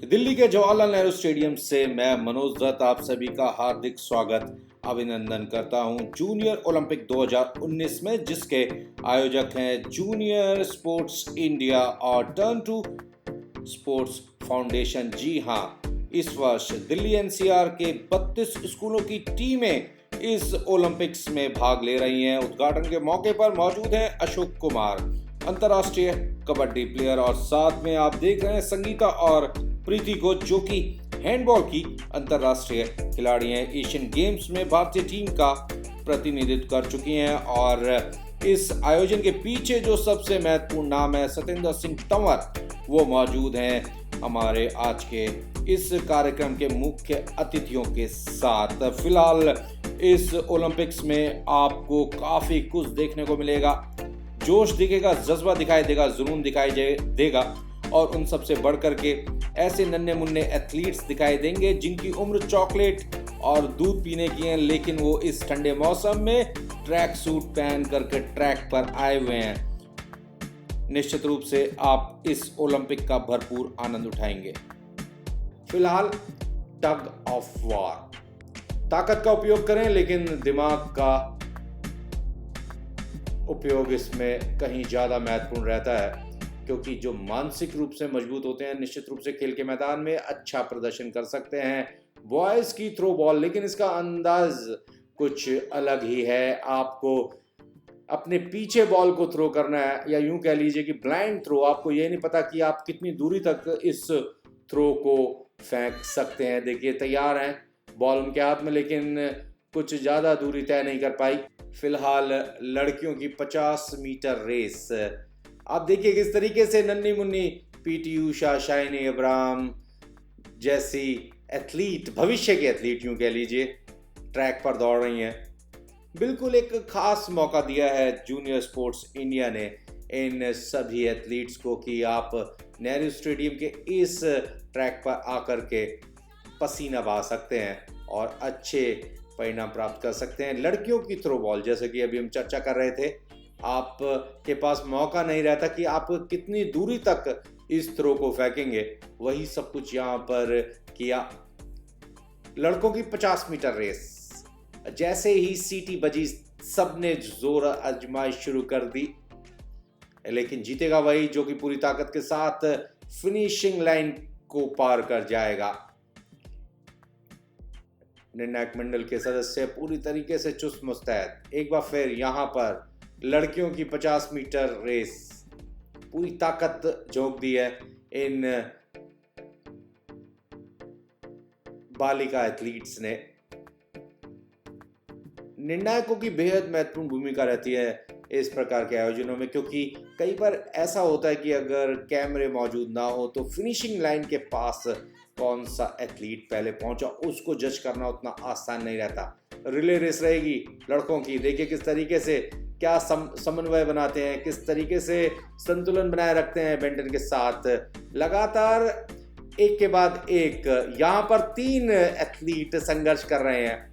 दिल्ली के जवाहरलाल नेहरू स्टेडियम से मैं मनोज दत्त आप सभी का हार्दिक स्वागत अभिनंदन करता हूं जूनियर ओलंपिक 2019 में, जिसके आयोजक हैं जूनियर स्पोर्ट्स इंडिया और टर्न टू स्पोर्ट्स फाउंडेशन। जी हां, इस वर्ष दिल्ली एनसीआर के 32 स्कूलों की टीमें इस ओलंपिक्स में भाग ले रही हैं। उद्घाटन के मौके पर मौजूद हैं अशोक कुमार, अंतर्राष्ट्रीय कबड्डी प्लेयर, और साथ में आप देख रहे हैं संगीता और प्रीति को, जो कि हैंडबॉल की अंतर्राष्ट्रीय खिलाड़ी हैं। एशियन गेम्स में भारतीय टीम का प्रतिनिधित्व कर चुकी हैं और इस आयोजन के पीछे जो सबसे महत्वपूर्ण नाम है सतेंद्र सिंह तंवर, वो मौजूद हैं हमारे आज के इस कार्यक्रम के मुख्य अतिथियों के साथ। फिलहाल इस ओलंपिक्स में आपको काफी कुछ देखने को मिलेगा। जोश दिखेगा, जज्बा दिखाई देगा, जुनून दिखाई देगा, और उन सबसे बढ़कर के ऐसे नन्हे मुन्ने एथलीट्स दिखाई देंगे जिनकी उम्र चॉकलेट और दूध पीने की है, लेकिन वो इस ठंडे मौसम में ट्रैक सूट पहन करके ट्रैक पर आए हुए हैं। निश्चित रूप से आप इस ओलंपिक का भरपूर आनंद उठाएंगे। फिलहाल टग ऑफ वार, ताकत का उपयोग करें लेकिन दिमाग का उपयोग इसमें कहीं ज्यादा महत्वपूर्ण रहता है, क्योंकि जो मानसिक रूप से मजबूत होते हैं निश्चित रूप से खेल के मैदान में अच्छा प्रदर्शन कर सकते हैं। बॉयज की थ्रो बॉल, लेकिन इसका अंदाज कुछ अलग ही है। आपको अपने पीछे बॉल को थ्रो करना है, या यूं कह लीजिए कि ब्लाइंड थ्रो। आपको ये नहीं पता कि आप कितनी दूरी तक इस थ्रो को फेंक सकते हैं। देखिए तैयार हैं, बॉल उनके हाथ में, लेकिन कुछ ज्यादा दूरी तय नहीं कर पाई। फिलहाल लड़कियों की 50 मीटर रेस, आप देखिए किस तरीके से नन्ही Munni PT Usha, shiny Abraham जैसी एथलीट, भविष्य के एथलीट यूं कह लीजिए, ट्रैक पर दौड़ रही हैं। बिल्कुल एक खास मौका दिया है जूनियर स्पोर्ट्स इंडिया ने इन सभी एथलीट्स को कि आप नेहरू स्टेडियम के इस ट्रैक पर आकर के पसीना बहा सकते हैं और अच्छे परिणाम प्राप्त कर सकते हैं। लड़कियों की थ्रो बॉल, जैसे कि अभी हम चर्चा कर रहे थे, आप के पास मौका नहीं रहता कि आप कितनी दूरी तक इस थ्रो को फेंकेंगे। वही सब कुछ यहाँ पर किया। लड़कों की 50 मीटर रेस, जैसे ही सीटी बजी सबने जोर आजमाइश शुरू कर दी, लेकिन जीतेगा वही जो कि पूरी ताकत के साथ फिनिशिंग लाइन को पार कर जाएगा। निर्णायक मंडल के सदस्य पूरी तरीके से चुस्त मुस्तैद। एक बार फिर यहाँ पर लड़कियों की 50 मीटर रेस, पूरी ताकत झोंक दी है इन बालिका एथलीट्स ने। निर्णायकों की बेहद महत्वपूर्ण भूमिका रहती है इस प्रकार के आयोजनों में, क्योंकि कई बार ऐसा होता है कि अगर कैमरे मौजूद ना हो तो फिनिशिंग लाइन के पास कौन सा एथलीट पहले पहुंचा उसको जज करना उतना आसान नहीं रहता। रिले रेस रहेगी लड़कों की, देखिए किस तरीके से क्या समन्वय बनाते हैं, किस तरीके से संतुलन बनाए रखते हैं बेंटन के साथ। लगातार एक के बाद एक यहाँ पर 3 एथलीट संघर्ष कर रहे हैं।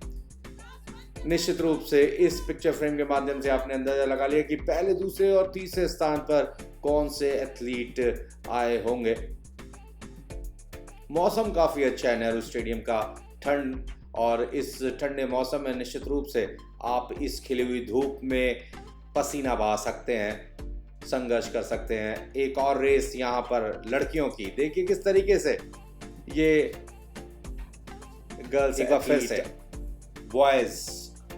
निश्चित रूप से इस पिक्चर फ्रेम के माध्यम से आपने अंदाजा लगा लिया कि पहले, दूसरे और तीसरे स्थान पर कौन से एथलीट आए होंगे। मौसम काफी अच्छा है नेहरू स्टेडियम का, ठंड, और इस ठंडे मौसम में निश्चित रूप से आप इस खिली हुई धूप में पसीना बहा सकते हैं, संघर्ष कर सकते हैं। एक और रेस यहाँ पर लड़कियों की, देखिए किस तरीके से ये गर्ल्स एक बार फिर से बॉयज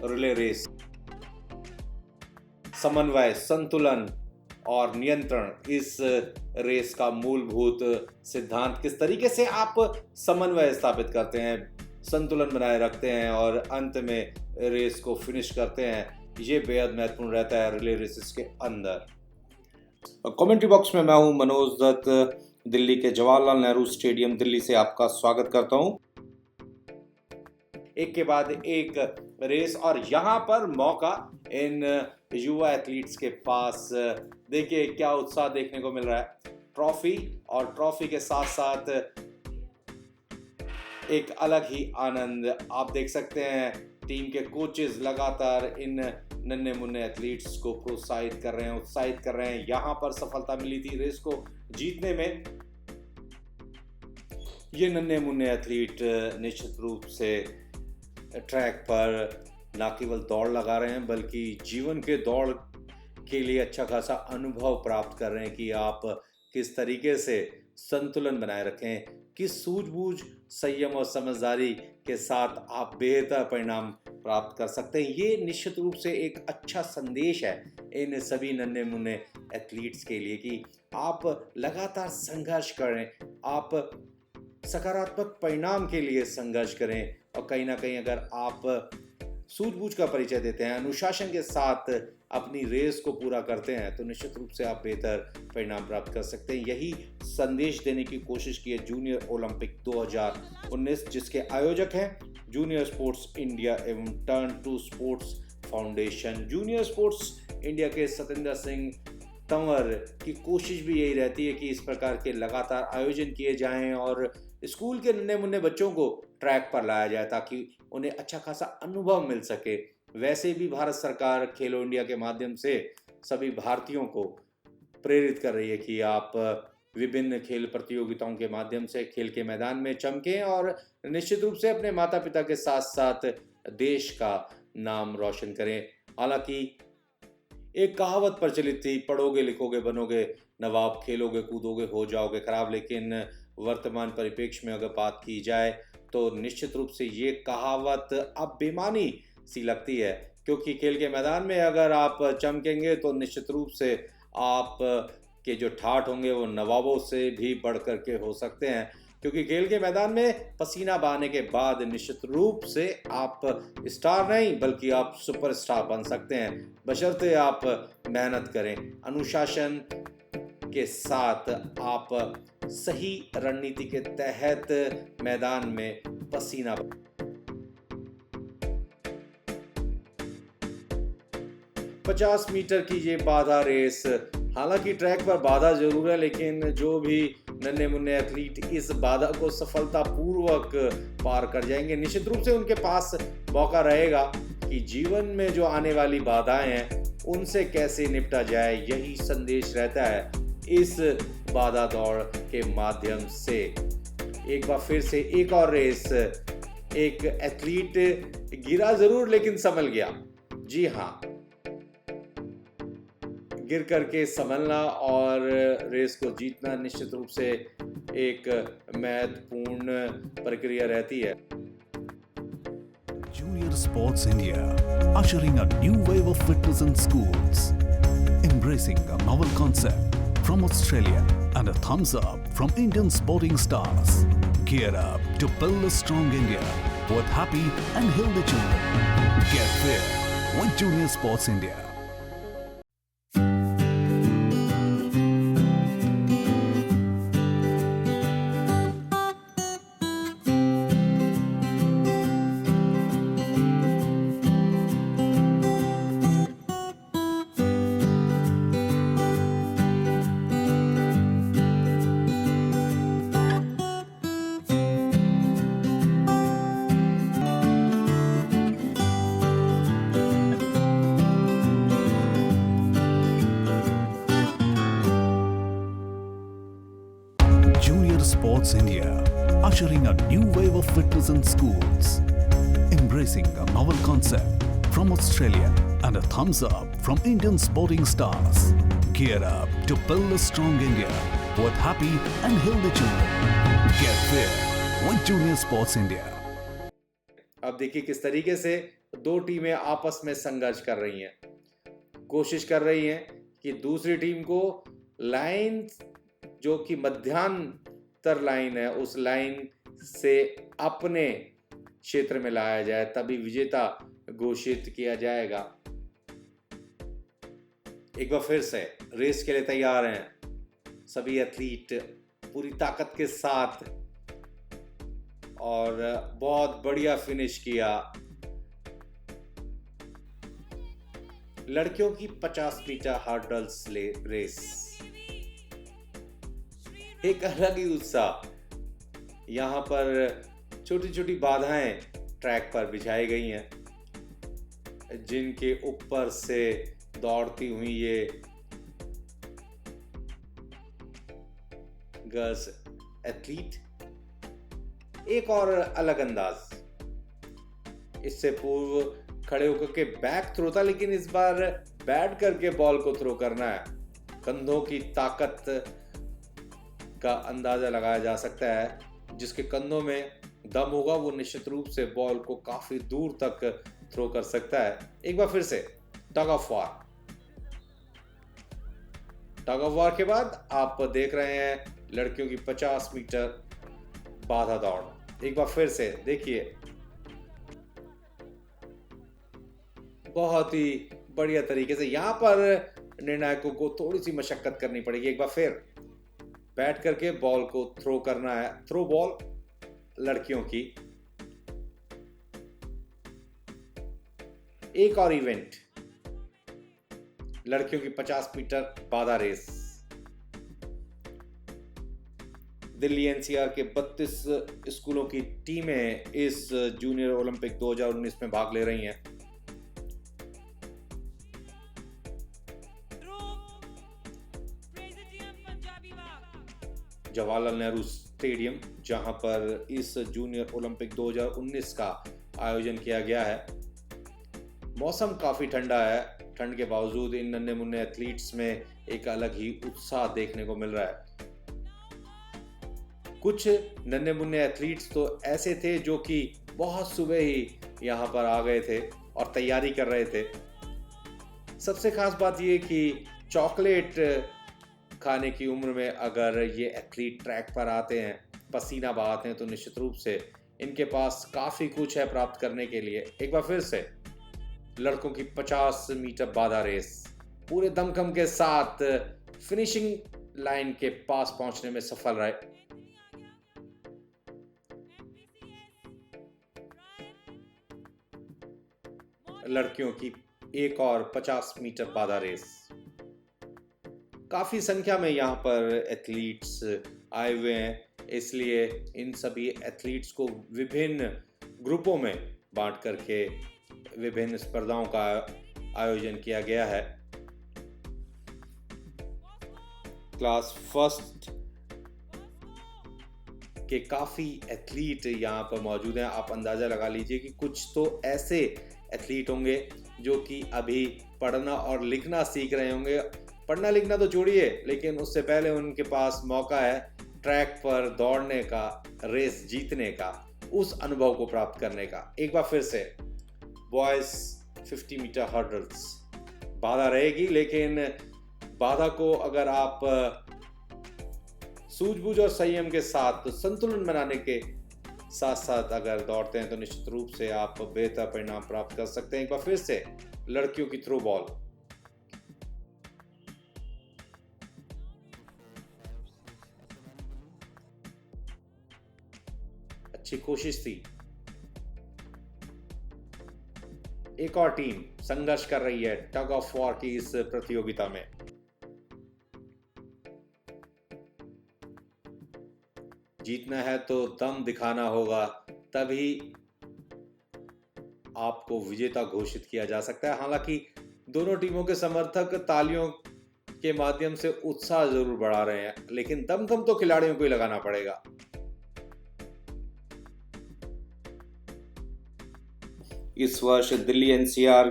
रिले रेस, समन्वय, संतुलन और नियंत्रण, इस रेस का मूलभूत सिद्धांत। किस तरीके से आप समन्वय स्थापित करते हैं, संतुलन बनाए रखते हैं और अंत में रेस को फिनिश करते हैं, ये बेहद महत्वपूर्ण रहता है रिले रेसेस के अंदर। कमेंट्री बॉक्स में मैं हूं मनोज दत्त, दिल्ली के जवाहरलाल नेहरू स्टेडियम दिल्ली से आपका स्वागत करता हूं। एक के बाद एक रेस, और यहाँ पर मौका इन युवा एथलीट्स के पास। देखिए क्या उत्साह देखने को मिल रहा है। ट्रॉफी, और ट्रॉफी के साथ साथ एक अलग ही आनंद आप देख सकते हैं। टीम के कोचेस लगातार इन नन्हे मुन्ने एथलीट्स को प्रोत्साहित कर रहे हैं, उत्साहित कर रहे हैं। यहाँ पर सफलता मिली थी रेस को जीतने में। ये नन्हे मुन्ने एथलीट निश्चित रूप से ट्रैक पर ना केवल दौड़ लगा रहे हैं बल्कि जीवन के दौड़ के लिए अच्छा खासा अनुभव प्राप्त कर रहे हैं कि आप किस तरीके से संतुलन बनाए रखें, किस सूझबूझ, संयम और समझदारी के साथ आप बेहतर परिणाम प्राप्त कर सकते हैं। ये निश्चित रूप से एक अच्छा संदेश है इन सभी नन्हे मुन्ने एथलीट्स के लिए कि आप लगातार संघर्ष करें, आप सकारात्मक परिणाम के लिए संघर्ष करें और कहीं ना कहीं अगर आप सूझबूझ का परिचय देते हैं, अनुशासन के साथ अपनी रेस को पूरा करते हैं तो निश्चित रूप से आप बेहतर परिणाम प्राप्त कर सकते हैं। यही संदेश देने की कोशिश की है जूनियर ओलंपिक 2019 जिसके आयोजक हैं जूनियर स्पोर्ट्स इंडिया एवं turn to sports foundation. Junior sports India के सतेंद्र सिंह तंवर की कोशिश भी यही रहती है कि इस प्रकार के लगातार आयोजन किए जाएं और स्कूल के नन्हे मुन्ने बच्चों को ट्रैक पर लाया जाए ताकि उन्हें अच्छा खासा अनुभव मिल सके। वैसे भी भारत सरकार खेलो इंडिया के माध्यम से सभी भारतीयों को प्रेरित कर रही है कि आप विभिन्न खेल प्रतियोगिताओं के माध्यम से खेल के मैदान में चमकें और निश्चित रूप से अपने माता पिता के साथ साथ देश का नाम रोशन करें। हालांकि एक कहावत प्रचलित थी, पढ़ोगे लिखोगे बनोगे नवाब, खेलोगे कूदोगे हो जाओगे खराब, लेकिन वर्तमान परिप्रेक्ष्य में अगर बात की जाए तो निश्चित रूप से ये कहावत अब बेमानी सी लगती है क्योंकि खेल के मैदान में अगर आप चमकेंगे तो निश्चित रूप से आप के जो ठाठ होंगे वो नवाबों से भी बढ़ कर के हो सकते हैं क्योंकि खेल के मैदान में पसीना बहाने के बाद निश्चित रूप से आप स्टार नहीं बल्कि आप सुपरस्टार बन सकते हैं बशर्ते आप मेहनत करें, अनुशासन के साथ आप सही रणनीति के तहत मैदान में पसीना। 50 मीटर की ये बाधा रेस, हालांकि ट्रैक पर बाधा जरूर है लेकिन जो भी नन्हे मुन्ने एथलीट इस बाधा को सफलतापूर्वक पार कर जाएंगे निश्चित रूप से उनके पास मौका रहेगा कि जीवन में जो आने वाली बाधाएं हैं उनसे कैसे निपटा जाए। यही संदेश रहता है इस बाधा दौड़ के माध्यम से। एक बार फिर से एक और रेस, एक एथलीट गिरा जरूर लेकिन संभल गया। जी हाँ, गिर करके संभलना और रेस को जीतना निश्चित रूप से एक महत्वपूर्ण प्रक्रिया रहती है। Junior Sports India, ushering a new wave of fitness in schools, embracing a novel concept from Australia and a thumbs up from Indian sporting stars. Gear up to build a strong India with happy and healthy children. Get fit with Junior Sports India. Junior Sports India, ushering a new wave of fitness in schools, embracing a novel concept from Australia and a thumbs up from Indian sporting stars. Gear up to build a strong India with happy and healthy children. Get fit with Junior Sports India. अब देखिए किस तरीके से दो टीमें आपस में संघर्ष कर रही हैं, कोशिश कर रही हैं कि दूसरी टीम को लाइन जो कि मध्यांतर लाइन है उस लाइन से अपने क्षेत्र में लाया जाए तभी विजेता घोषित किया जाएगा। एक बार फिर से रेस के लिए तैयार हैं सभी एथलीट पूरी ताकत के साथ और बहुत बढ़िया फिनिश किया। लड़कियों की 50 मीटर हर्डल्स रेस, एक अलग ही उत्साह। यहां पर छोटी छोटी बाधाएं ट्रैक पर बिछाई गई हैं जिनके ऊपर से दौड़ती हुई ये गर्ल्स एथलीट एक और अलग अंदाज, इससे पूर्व खड़े होकर के बैक थ्रो था, लेकिन इस बार बैट करके बॉल को थ्रो करना है। कंधों की ताकत का अंदाजा लगाया जा सकता है। जिसके कंधों में दम होगा वो निश्चित रूप से बॉल को काफी दूर तक थ्रो कर सकता है। एक बार फिर से टग ऑफ वार। टग ऑफ वार के बाद आप देख रहे हैं लड़कियों की 50 मीटर बाधा दौड़। एक बार फिर से देखिए, बहुत ही बढ़िया तरीके से यहां पर निर्णायकों को थोड़ी सी मशक्कत करनी पड़ेगी। एक बार फिर बैट करके बॉल को थ्रो करना है। थ्रो बॉल लड़कियों की। एक और इवेंट, लड़कियों की 50 मीटर बाधा रेस। दिल्ली एनसीआर के 32 स्कूलों की टीमें इस जूनियर ओलंपिक 2019 में भाग ले रही हैं। जवाहरलाल नेहरू स्टेडियम, जहां पर इस जूनियर ओलंपिक 2019 का आयोजन किया गया है। मौसम काफी ठंडा है। ठंड के बावजूद इन नन्हे मुन्ने एथलीट्स में एक अलग ही उत्साह देखने को मिल रहा है। कुछ नन्हे मुन्ने एथलीट्स तो ऐसे थे जो कि बहुत सुबह ही यहाँ पर आ गए थे और तैयारी कर रहे थे। सबसे खास बात यह कि चॉकलेट खाने की उम्र में अगर ये एथलीट ट्रैक पर आते हैं, पसीना बहाते हैं, तो निश्चित रूप से इनके पास काफी कुछ है प्राप्त करने के लिए। एक बार फिर से लड़कों की 50 मीटर बाधा रेस पूरे दमखम के साथ फिनिशिंग लाइन के पास पहुंचने में सफल रहे। लड़कियों की एक और 50 मीटर बाधा रेस। काफी संख्या में यहाँ पर एथलीट्स आए हुए हैं, इसलिए इन सभी एथलीट्स को विभिन्न ग्रुपों में बांट करके विभिन्न स्पर्धाओं का आयोजन किया गया है। क्लास फर्स्ट के काफी एथलीट यहाँ पर मौजूद हैं। आप अंदाजा लगा लीजिए कि कुछ तो ऐसे एथलीट होंगे जो कि अभी पढ़ना और लिखना सीख रहे होंगे। पढ़ना लिखना तो छोड़िए, लेकिन उससे पहले उनके पास मौका है ट्रैक पर दौड़ने का, रेस जीतने का, उस अनुभव को प्राप्त करने का। एक बार फिर से बॉयज 50 मीटर हर्डल्स। बाधा रहेगी, लेकिन बाधा को अगर आप सूझबूझ और संयम के साथ संतुलन बनाने के साथ साथ अगर दौड़ते हैं तो निश्चित रूप से आप बेहतर परिणाम प्राप्त कर सकते हैं। एक बार फिर से लड़कियों की थ्रो बॉल। अच्छी कोशिश थी। एक और टीम संघर्ष कर रही है टग ऑफ वॉर की इस प्रतियोगिता में। जीतना है तो दम दिखाना होगा, तभी आपको विजेता घोषित किया जा सकता है। हालांकि दोनों टीमों के समर्थक तालियों के माध्यम से उत्साह जरूर बढ़ा रहे हैं, लेकिन दमखम तो खिलाड़ियों को ही लगाना पड़ेगा। इस वर्ष दिल्ली एनसीआर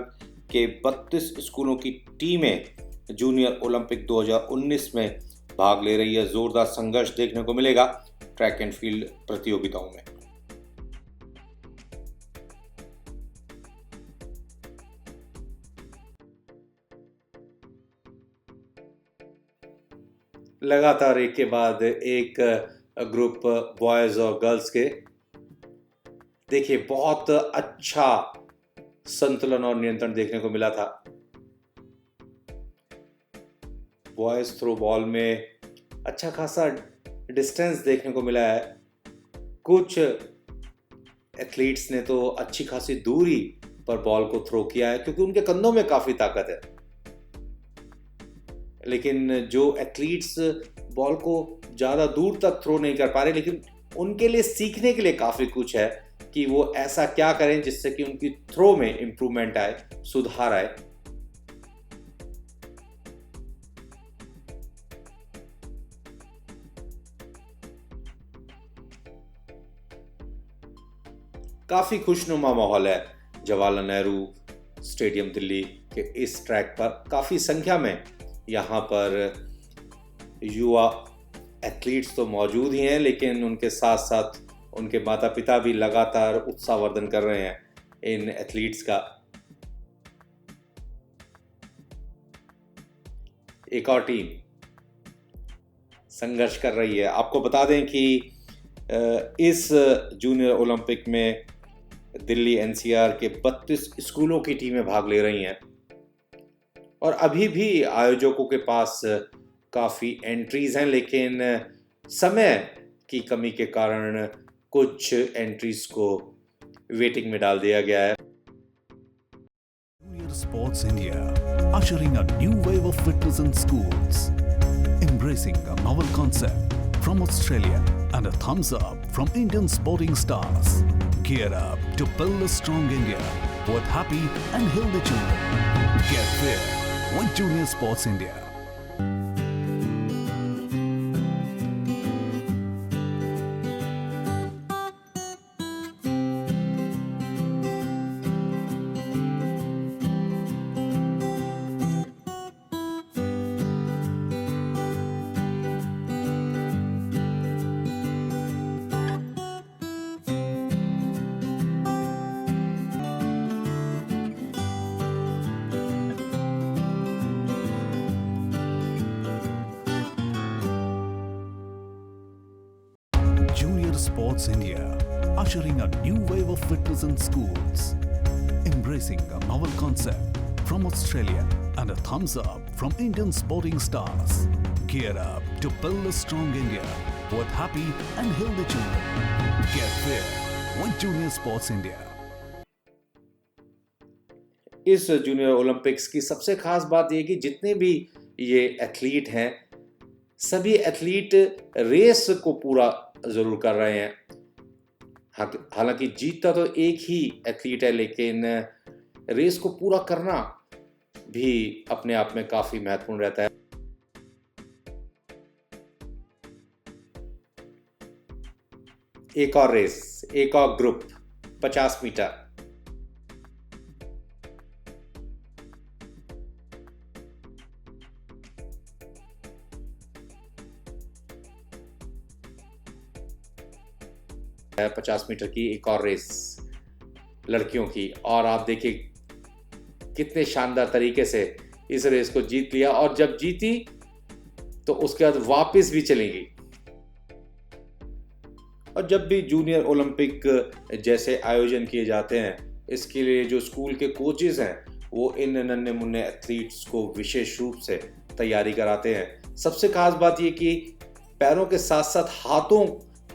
के 32 स्कूलों की टीमें जूनियर ओलंपिक 2019 में भाग ले रही है। जोरदार संघर्ष देखने को मिलेगा ट्रैक एंड फील्ड प्रतियोगिताओं में। लगातार एक के बाद एक ग्रुप बॉयज और गर्ल्स के। देखिए, बहुत अच्छा संतुलन और नियंत्रण देखने को मिला था। बॉयज थ्रो बॉल में अच्छा खासा डिस्टेंस देखने को मिला है। कुछ एथलीट्स ने तो अच्छी खासी दूरी पर बॉल को थ्रो किया है, क्योंकि उनके कंधों में काफी ताकत है। लेकिन जो एथलीट्स बॉल को ज्यादा दूर तक थ्रो नहीं कर पा रहे, लेकिन उनके लिए सीखने के लिए काफी कुछ है कि वो ऐसा क्या करें जिससे कि उनकी थ्रो में इंप्रूवमेंट आए, सुधार आए। काफ़ी खुशनुमा माहौल है जवाहरलाल नेहरू स्टेडियम दिल्ली के इस ट्रैक पर। काफ़ी संख्या में यहाँ पर युवा एथलीट्स तो मौजूद ही हैं, लेकिन उनके साथ साथ उनके माता पिता भी लगातार उत्साहवर्धन कर रहे हैं इन एथलीट्स का। एक और टीम संघर्ष कर रही है। आपको बता दें कि इस जूनियर ओलंपिक में दिल्ली एनसीआर के 32 स्कूलों की टीमें भाग ले रही हैं और अभी भी आयोजकों के पास काफ़ी एंट्रीज हैं, लेकिन समय की कमी के कारण कुछ एंट्रीज को वेटिंग में डाल दिया गया है। Junior Sports India, ushering a new wave of fitness in schools, embracing a novel concept from Australia and a thumbs up from Indian sporting stars. Gear up to build a strong India with happy and healthy children. Get fit with Junior Sports India. Junior Sports India, ushering a new wave of fitness in schools, embracing a novel concept from Australia and a thumbs up from Indian sporting stars. Gear up to build a strong India with happy and healthy children. Get fit with Junior Sports India. इस junior Olympics की सबसे खास बात यह कि जितने भी ये एथलीट हैं, सभी एथलीट रेस को पूरा जरूर कर रहे हैं। हालांकि जीतता तो एक ही एथलीट है, लेकिन रेस को पूरा करना भी अपने आप में काफी महत्वपूर्ण रहता है। एक और रेस, एक और ग्रुप 50 मीटर। है 50 मीटर की एक और रेस लड़कियों की, और आप देखिए कितने शानदार तरीके से इस रेस को जीत लिया, और जब जीती तो उसके बाद वापस भी चलेंगी। और जब भी जूनियर ओलंपिक जैसे आयोजन किए जाते हैं, इसके लिए जो स्कूल के कोचेज हैं वो इन नन्हे मुन्ने एथलीट्स को विशेष रूप से तैयारी कराते हैं। सबसे खास बात ये कि पैरों के साथ साथ हाथों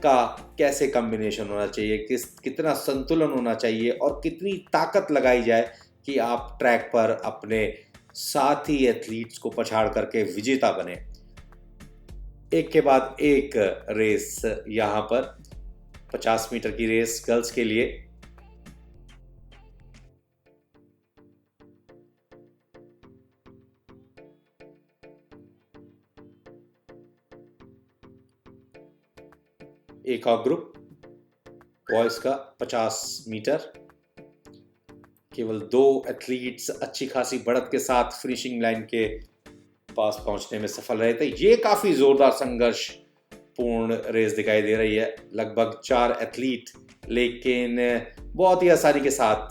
का कैसे कॉम्बिनेशन होना चाहिए, कितना संतुलन होना चाहिए और कितनी ताकत लगाई जाए कि आप ट्रैक पर अपने साथी एथलीट्स को पछाड़ करके विजेता बने। एक के बाद एक रेस यहाँ पर 50 मीटर की रेस गर्ल्स के लिए। एक और ग्रुप बॉयज का 50 मीटर। केवल 2 एथलीट्स अच्छी खासी बढ़त के साथ फिनिशिंग लाइन के पास पहुंचने में सफल रहे थे। ये काफी जोरदार संघर्ष पूर्ण रेस दिखाई दे रही है। लगभग 4 एथलीट, लेकिन बहुत ही आसानी के साथ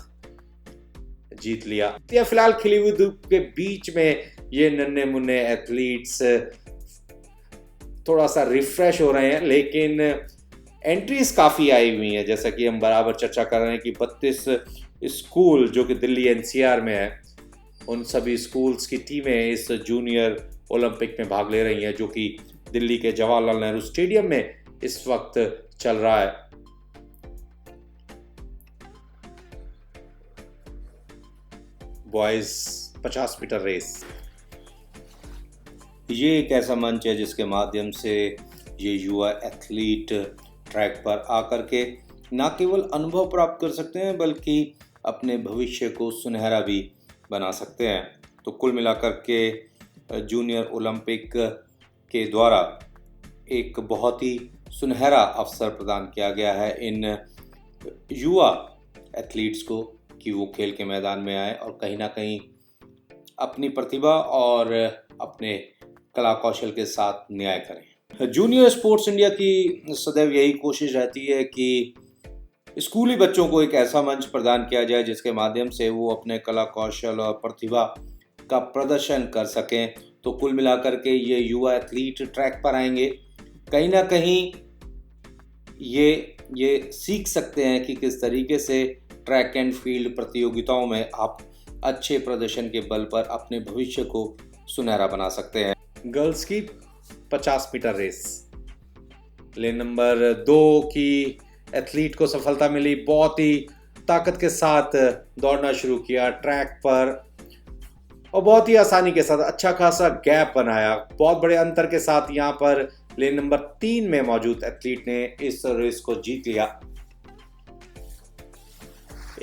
जीत लिया। फिलहाल खिली हुई धूप के बीच में ये नन्हे मुन्ने एथलीट्स थोड़ा सा रिफ्रेश हो रहे हैं, लेकिन एंट्रीज काफ़ी आई हुई हैं। जैसा कि हम बराबर चर्चा कर रहे हैं कि 32 स्कूल जो कि दिल्ली एनसीआर में है, उन सभी स्कूल्स की टीमें इस जूनियर ओलंपिक में भाग ले रही हैं, जो कि दिल्ली के जवाहरलाल नेहरू स्टेडियम में इस वक्त चल रहा है। बॉयज 50 मीटर रेस, ये एक ऐसा मंच है जिसके माध्यम से ये युवा एथलीट ट्रैक पर आकर के न केवल अनुभव प्राप्त कर सकते हैं, बल्कि अपने भविष्य को सुनहरा भी बना सकते हैं। तो कुल मिलाकर के जूनियर ओलंपिक के द्वारा एक बहुत ही सुनहरा अवसर प्रदान किया गया है इन युवा एथलीट्स को कि वो खेल के मैदान में आए और कहीं ना कहीं अपनी प्रतिभा और अपने कला कौशल के साथ न्याय करें। जूनियर स्पोर्ट्स इंडिया की सदैव यही कोशिश रहती है कि स्कूली बच्चों को एक ऐसा मंच प्रदान किया जाए जिसके माध्यम से वो अपने कला कौशल और प्रतिभा का प्रदर्शन कर सकें। तो कुल मिलाकर के ये युवा एथलीट ट्रैक पर आएंगे, कहीं ना कहीं ये सीख सकते हैं कि किस तरीके से ट्रैक एंड फील्ड प्रतियोगिताओं में आप अच्छे प्रदर्शन के बल पर अपने भविष्य को सुनहरा बना सकते हैं। गर्ल्स की 50 मीटर रेस, लेन नंबर 2 की एथलीट को सफलता मिली। बहुत ही ताकत के साथ दौड़ना शुरू किया ट्रैक पर और बहुत ही आसानी के साथ अच्छा खासा गैप बनाया। बहुत बड़े अंतर के साथ यहाँ पर लेन नंबर 3 में मौजूद एथलीट ने इस रेस को जीत लिया।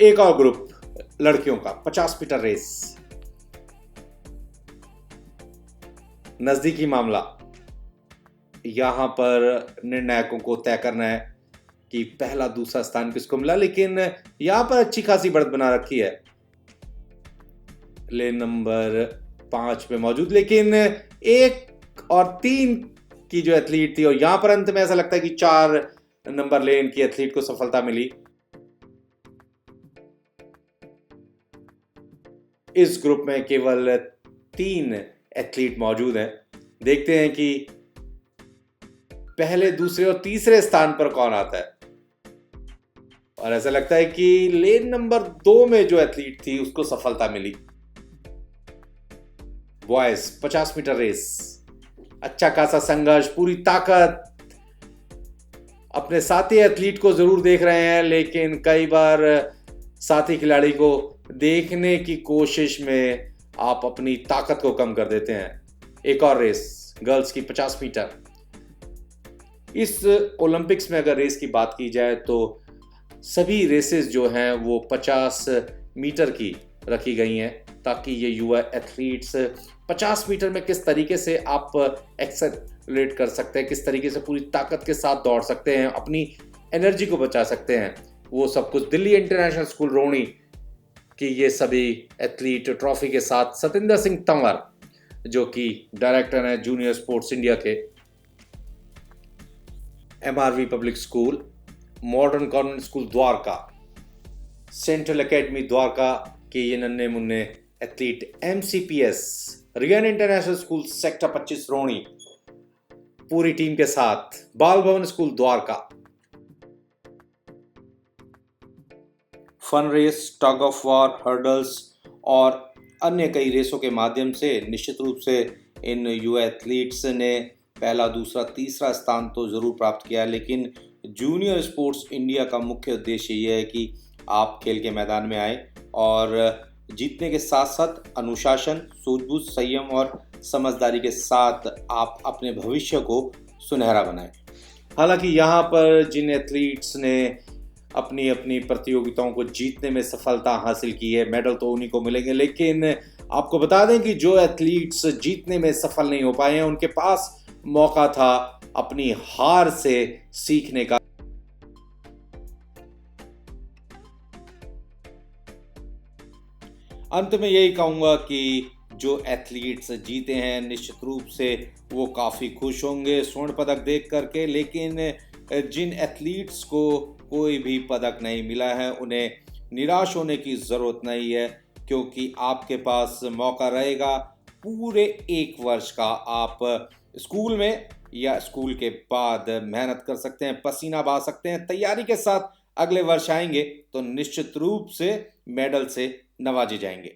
एक और ग्रुप लड़कियों का 50 मीटर रेस, नजदीकी मामला। यहां पर निर्णायकों को तय करना है कि पहला दूसरा स्थान किसको मिला, लेकिन यहां पर अच्छी खासी बढ़त बना रखी है लेन नंबर 5 पे मौजूद, लेकिन 1 और 3 की जो एथलीट थी और यहां पर अंत में ऐसा लगता है कि 4 नंबर लेन की एथलीट को सफलता मिली। इस ग्रुप में केवल 3 एथलीट मौजूद हैं। देखते हैं कि पहले, दूसरे और तीसरे स्थान पर कौन आता है। और ऐसा लगता है कि लेन नंबर 2 में जो एथलीट थी उसको सफलता मिली। बॉयज 50 मीटर रेस, अच्छा खासा संघर्ष, पूरी ताकत। अपने साथी एथलीट को जरूर देख रहे हैं, लेकिन कई बार साथी खिलाड़ी को देखने की कोशिश में आप अपनी ताकत को कम कर देते हैं। एक और रेस, गर्ल्स की 50 मीटर। इस ओलंपिक्स में अगर रेस की बात की जाए तो सभी रेसेस जो हैं वो 50 मीटर की रखी गई हैं, ताकि ये युवा एथलीट्स 50 मीटर में किस तरीके से आप एक्सेलरेट कर सकते हैं, किस तरीके से पूरी ताकत के साथ दौड़ सकते हैं, अपनी एनर्जी को बचा सकते हैं, वो सब कुछ दिल्ली इंटरनेशनल स्कूल रोहिणी कि ये सभी एथलीट ट्रॉफी के साथ सतिंदर सिंह तंवर जो कि डायरेक्टर हैं जूनियर स्पोर्ट्स इंडिया के, MRV public school, modern convent school Dwarka, central academy Dwarka के ये नन्हे मुन्ने athlete, MCPS Ryan international school sector 25 Rohini पूरी टीम के साथ, Bal Bhavan school Dwarka, fun race, tug of war, hurdles और अन्य कई रेसों के माध्यम से निश्चित रूप से इन युवा एथलीट्स ने पहला, दूसरा, तीसरा स्थान तो जरूर प्राप्त किया, लेकिन जूनियर स्पोर्ट्स इंडिया का मुख्य उद्देश्य ये है कि आप खेल के मैदान में आए और जीतने के साथ साथ अनुशासन, सूझबूझ, संयम और समझदारी के साथ आप अपने भविष्य को सुनहरा बनाएं। हालांकि यहाँ पर जिन एथलीट्स ने अपनी अपनी प्रतियोगिताओं को जीतने में सफलता हासिल की है, मेडल तो उन्हीं को मिलेंगे, लेकिन आपको बता दें कि जो एथलीट्स जीतने में सफल नहीं हो पाए हैं उनके पास मौका था अपनी हार से सीखने का। अंत में यही कहूंगा कि जो एथलीट्स जीते हैं निश्चित रूप से वो काफ़ी खुश होंगे स्वर्ण पदक देख करके, लेकिन जिन एथलीट्स को कोई भी पदक नहीं मिला है उन्हें निराश होने की ज़रूरत नहीं है, क्योंकि आपके पास मौका रहेगा पूरे 1 वर्ष का। आप स्कूल में या स्कूल के बाद मेहनत कर सकते हैं, पसीना बहा सकते हैं, तैयारी के साथ अगले वर्ष आएंगे तो निश्चित रूप से मेडल से नवाजे जाएंगे।